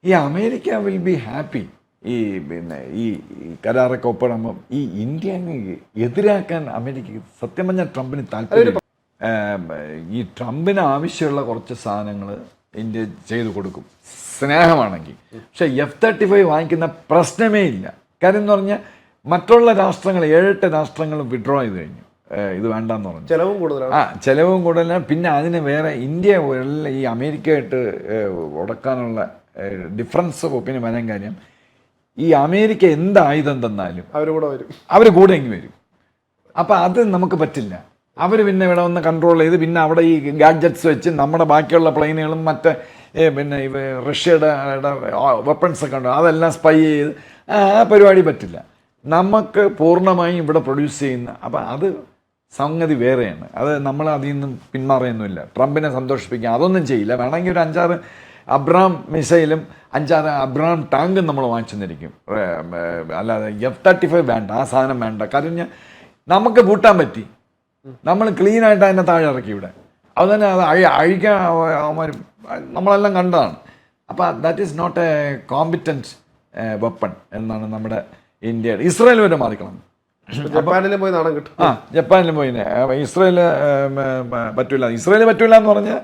ഈ America will be happy ഈ പിന്നെ ഈ കരാറൊക്കെ ഒപ്പിടുമ്പം ഈ ഇന്ത്യ എതിരാക്കാൻ അമേരിക്കക്ക് സത്യം പറഞ്ഞാൽ ട്രംപിന് താല്പര്യം. ഈ ട്രംപിന് ആവശ്യമുള്ള കുറച്ച് സാധനങ്ങൾ ഇന്ത്യ ചെയ്തു കൊടുക്കും സ്നേഹമാണെങ്കിൽ. പക്ഷെ F-35 വാങ്ങിക്കുന്ന പ്രശ്നമേ ഇല്ല. കാര്യം എന്ന് പറഞ്ഞാൽ മറ്റുള്ള രാഷ്ട്രങ്ങൾ 7-8 രാഷ്ട്രങ്ങൾ വിഡ്രോ ചെയ്ത് കഴിഞ്ഞു. ഇത് വേണ്ടെന്ന് പറഞ്ഞു. ചിലവും കൂടുതലാണ്. ചിലവും കൂടുതലാണ്. പിന്നെ അതിന് വേറെ ഇന്ത്യ ഈ അമേരിക്കയായിട്ട് ഉടക്കാനുള്ള ഡിഫറൻസ് ഓഫ് ഒപ്പീനിയൻ വരാൻ കാര്യം ഈ അമേരിക്ക എന്ത് ആയുധം തന്നാലും അവർ കൂടെ എങ്കിൽ വരും. അപ്പം അത് നമുക്ക് പറ്റില്ല. അവർ പിന്നെ ഇവിടെ വന്ന് കൺട്രോൾ ചെയ്ത് പിന്നെ അവിടെ ഈ ഗാഡ്ജറ്റ്സ് വെച്ച് നമ്മുടെ ബാക്കിയുള്ള പ്ലെയിനുകളും മറ്റേ പിന്നെ റഷ്യയുടെ വെപ്പൺസൊക്കെ ഉണ്ട് അതെല്ലാം സ്പൈ ചെയ്ത് ആ പരിപാടി പറ്റില്ല. നമുക്ക് പൂർണ്ണമായും ഇവിടെ പ്രൊഡ്യൂസ് ചെയ്യുന്ന അപ്പം അത് സംഗതി വേറെയാണ്. അത് നമ്മൾ അതിൽ നിന്നും പിന്മാറിയൊന്നുമില്ല. ട്രംപിനെ സന്തോഷിപ്പിക്കുക അതൊന്നും ചെയ്യില്ല. വേണമെങ്കിൽ ഒരു 5-6 അബ്രാം മിസൈലും 5-6 അബ്രാം ടാങ്കും നമ്മൾ വാങ്ങിച്ചെന്നിരിക്കും. അല്ലാതെ F-35 വേണ്ട, ആ സാധനം വേണ്ട. കാരണം നമുക്ക് പൂട്ടാൻ പറ്റി, നമ്മൾ ക്ലീനായിട്ട് അതിനെ താഴെ ഇറക്കി ഇവിടെ. അത് തന്നെ അത് അഴിക്കാൻ നമ്മളെല്ലാം കണ്ടതാണ്. അപ്പോൾ that is not a competent weapon എന്നാണ് നമ്മുടെ ഇന്ത്യയുടെ. ഇസ്രായേൽ വരെ മാറിക്കണം. ജപ്പാനിലും പോയി നാണം കിട്ടും. ജപ്പാനിലും പോയി. ഇസ്രായേൽ പറ്റൂല. ഇസ്രായേൽ പറ്റൂല എന്ന് പറഞ്ഞാൽ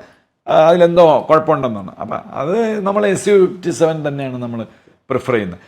അതിലെന്തോ കുഴപ്പമുണ്ടെന്നാണ്. അപ്പം അത് നമ്മൾ SU-57 തന്നെയാണ് നമ്മൾ പ്രിഫർ ചെയ്യുന്നത്.